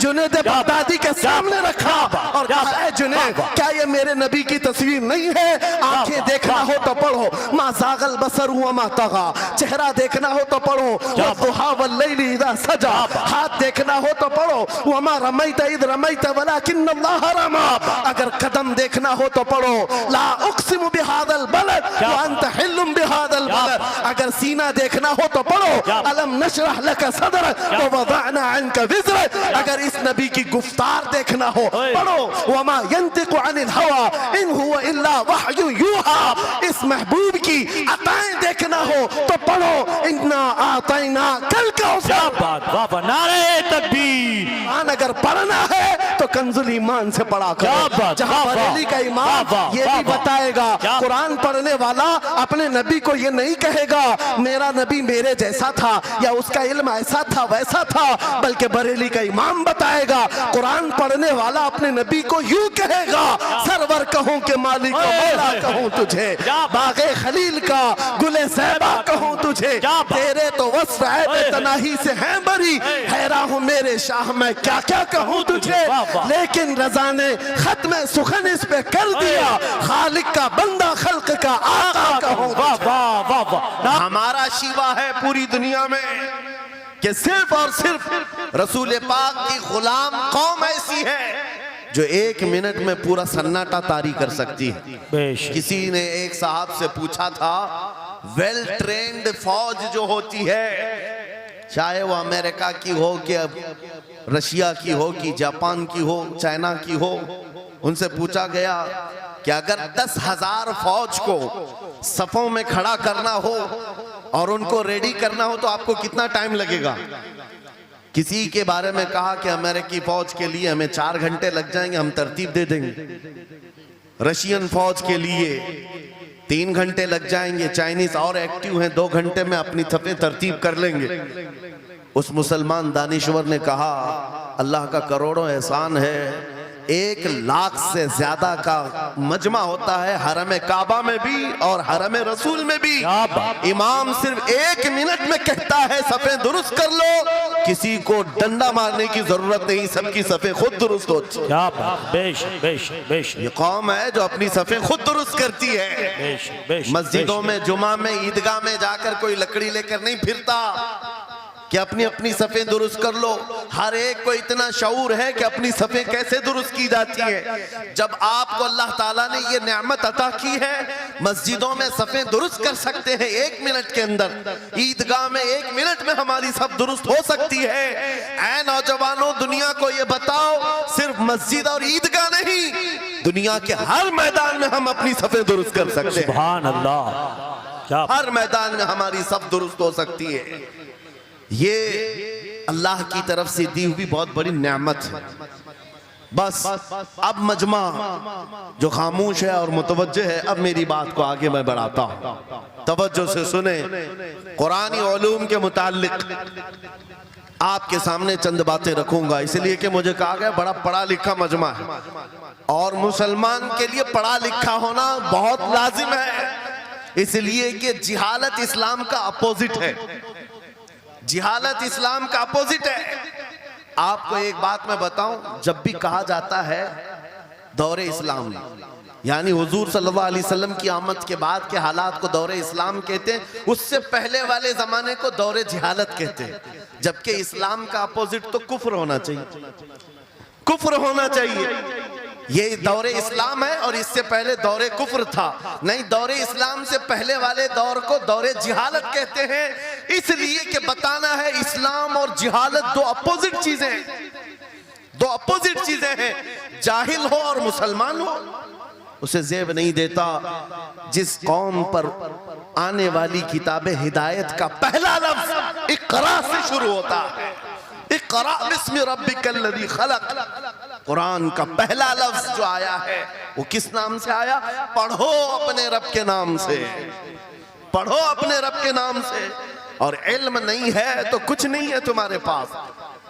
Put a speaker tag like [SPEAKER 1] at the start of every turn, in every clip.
[SPEAKER 1] Junaid Baghdadi के सामने रखा और कहा, ऐ जुनैद, क्या ये मेरे नबी की तस्वीर नहीं है? आंखें देखना हो तो पढ़ो, मा ज़ागल बसर हुआ मा तगा। चेहरा देखना हो तो पढ़ो, वद्दुहा वल्लैलि इज़ा सजा। हाथ देखना हो तो पढ़ो, वमा रमैत इज़ रमैत वलाकिन्नल्लाह रमा। अगर कदम देखना हो तो पढ़ो, ला उक़सिमु बिहादल बलद व अंत हिल्लुम बिहादल बलद। अगर सीना देखना हो तो पढ़ो, अलम नशरह लका सदरक व वदअना अन्का विज़रक। अगर इस नबी की गुफ्तार देखना हो पढ़ो, वमा यंतिकु अनिल हवा इन हुवा इल्ला वहयु यूहा। इस महबूब की अताएं देखना हो तो पढ़ो, इन्ना आतैना कल कौसर।
[SPEAKER 2] नारे तकबीर।
[SPEAKER 1] अगर पढ़ना है तो कंजुल ईमान से पढ़ा करो। जहां बरेली का इमाम ये भी बताएगा, कुरान पढ़ने वाला अपने नबी को ये नहीं कहेगा मेरा नबी मेरे जैसा था या उसका इल्म ऐसा था वैसा था, बल्कि बरेली का इमाम बताएगा कुरान पढ़ने वाला अपने नबी को यूं कहेगा, सरवर कहूं के मालिक को मौला कहूं तुझे, बागे खलील का गुले ज़ैबा कहूं तुझे, तेरे तो वस्फ़ ऐब तनाही से हैं बरी, हैरान हूं मेरे शाह मैं क्या क्या कहूं तुझे। लेकिन रज़ा ने खत्म सुखन इस पे कर दिया, खालिक का बंदा खल्क का आका कहूं। हमारा शिवा है पूरी दुनिया में कि सिर्फ और सिर्फ रसूल पाक की गुलाम कौम ऐसी है जो 1 मिनट में पूरा सन्नाटा तारी कर सकती है। किसी ने एक साहब से पूछा था, वेल ट्रेन्ड फौज जो होती है, चाहे वो अमेरिका की हो कि रशिया की हो कि जापान की हो, चाइना की हो, उनसे पूछा गया कि अगर 10,000 फौज को सफों में खड़ा करना हो और उनको रेडी करना हो तो आपको कितना टाइम लगेगा? किसी के बारे में कहा कि अमेरिकी फौज के लिए हमें 4 घंटे लग जाएंगे, हम तरतीब दे देंगे। रशियन फौज के लिए 3 घंटे लग जाएंगे, चाइनीज और एक्टिव हैं, 2 घंटे में अपनी सफे तरतीब कर लेंगे। उस मुसलमान दानिश्वर ने कहा, अल्लाह का करोड़ों एहसान है, 1 लाख से ज्यादा का मजमा होता है हरम काबा में भी और हरम रसूल में भी। इमाम सिर्फ 1 मिनट में कहता है सफे दुरुस्त कर लो, किसी को डंडा मारने की जरूरत नहीं, सबकी सफे खुद दुरुस्त होती है। ये कौम है जो अपनी सफे खुद दुरुस्त करती है। मस्जिदों में, जुमा में, ईदगाह में जाकर कोई लकड़ी लेकर नहीं फिरता कि अपनी अपनी सफ़ें दुरुस्त कर लो। हर एक को इतना शऊर है कि अपनी सफ़ें कैसे दुरुस्त की जाती है। जब आपको अल्लाह ताला ने ये नेमत अता की है, मस्जिदों में सफ़ें दुरुस्त कर सकते हैं 1 मिनट के अंदर, ईदगाह में 1 मिनट में हमारी सब दुरुस्त हो सकती है। ऐ नौजवानों, दुनिया को ये बताओ, सिर्फ मस्जिद और ईदगाह नहीं, दुनिया के हर मैदान में हम अपनी सफ़ें दुरुस्त कर सकते हैं।
[SPEAKER 2] सुभान अल्लाह।
[SPEAKER 1] हर मैदान में हमारी सब दुरुस्त हो सकती है। ये अल्लाह की तरफ से दी हुई बहुत बड़ी नेमत है। बस अब मजमा जो खामोश है और मुतवज्जे है, अब मेरी बात को आगे मैं बढ़ाता हूँ, तवज्जो से सुने। कुरानी उलूम के मुताल्लिक आपके सामने चंद बातें रखूंगा, इसलिए कि मुझे कहा गया बड़ा पढ़ा लिखा मजमा है और मुसलमान के लिए पढ़ा लिखा होना बहुत लाजिम है, इसलिए कि जिहालत इस्लाम का अपोजिट है। जिहालत इस्लाम का अपोजिट है। आपको एक बात मैं बताऊं, जब भी कहा जाता है दौरे इस्लाम, यानी हुजूर सल्लल्लाहु अलैहि वसल्लम की आमद के बाद के हालात को दौरे इस्लाम कहते हैं, उससे पहले वाले जमाने को दौरे जिहालत कहते हैं। जबकि इस्लाम का अपोजिट तो कुफ्र होना चाहिए, कुफ्र होना चाहिए। ये दौरे इस्लाम है और इससे पहले दौरे कुफ्र था। नहीं, दौरे इस्लाम से पहले वाले दौर को दौरे जिहालत कहते हैं, इसलिए कि बताना है इस्लाम और जिहालत दो अपोजिट चीजें हैं, दो अपोजिट चीजें हैं। जाहिल हो और मुसलमान हो उसे ज़ेब नहीं देता। जिस कौम पर आने वाली किताब हिदायत का पहला लफ्ज इक़रा से शुरू होता है, इक़रा बिस्मि रब्बिकल्लज़ी खलक़, कुरान का पहला लफ्ज जो आया है वो किस नाम से आया? पढ़ो अपने रब के नाम से, पढ़ो अपने रब के नाम से। और इल्म नहीं है तो कुछ नहीं है तुम्हारे पास।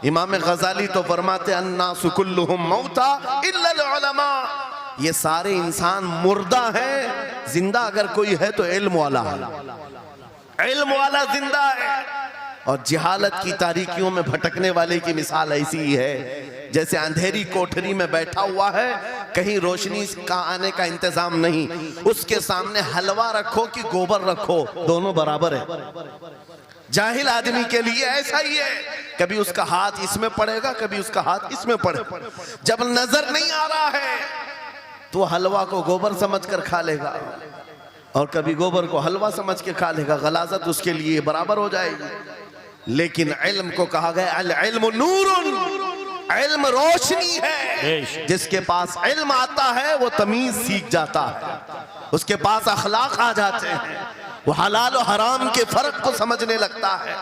[SPEAKER 1] इमाम गजाली तो फरमाते अन्नासु कुल्लुहुम मौता इल्लल उलमा, ये सारे इंसान मुर्दा हैं, जिंदा अगर कोई है तो इल्म वाला है, इल्म वाला जिंदा है। और जिहालत की तारीकियों में भटकने वाले की मिसाल ऐसी ही है जैसे अंधेरी कोठरी में बैठा हुआ है, कहीं रोशनी का आने का इंतजाम नहीं, उसके सामने हलवा रखो कि गोबर रखो, दोनों बराबर है। जाहिल आदमी के लिए ऐसा ही है, कभी उसका हाथ इसमें पड़ेगा, कभी उसका हाथ इसमें पड़ेगा। जब नजर नहीं आ रहा है तो हलवा को गोबर समझकर खा लेगा, और कभी गोबर को हलवा समझ के खा लेगा, गलाजत उसके लिए बराबर हो जाएगी। लेकिन इल्म को कहा गया अल इल्मु नूरुन, इल्म रोशनी है। जिसके पास इल्म आता है वो तमीज सीख जाता है, उसके पास अखलाक आ जाते हैं, वो हलाल और हराम के फर्क को समझने लगता है,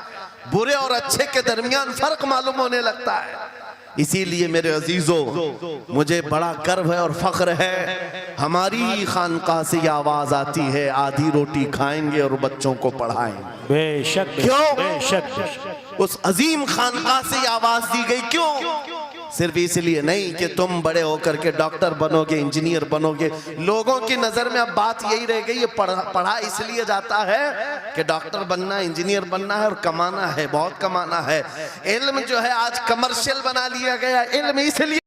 [SPEAKER 1] बुरे और अच्छे के दरमियान फर्क मालूम होने लगता है। इसीलिए मेरे अजीजों, मुझे बड़ा गर्व है और फख्र है, हमारी ही खानकाह से ये आवाज आती है, आधी रोटी खाएंगे और बच्चों को पढ़ाएंगे।
[SPEAKER 2] बेशक,
[SPEAKER 1] क्यों?
[SPEAKER 2] बेशक।
[SPEAKER 1] उस अजीम खानकाह से ये आवाज दी गई, क्यों? सिर्फ इसलिए नहीं कि तुम बड़े होकर के डॉक्टर बनोगे, इंजीनियर बनोगे। लोगों की नजर में अब बात यही रह गई, ये पढ़ा इसलिए जाता है कि डॉक्टर बनना, इंजीनियर बनना है और कमाना है, बहुत कमाना है। इल्म जो है आज कमर्शियल बना लिया गया, इल्म इसलिए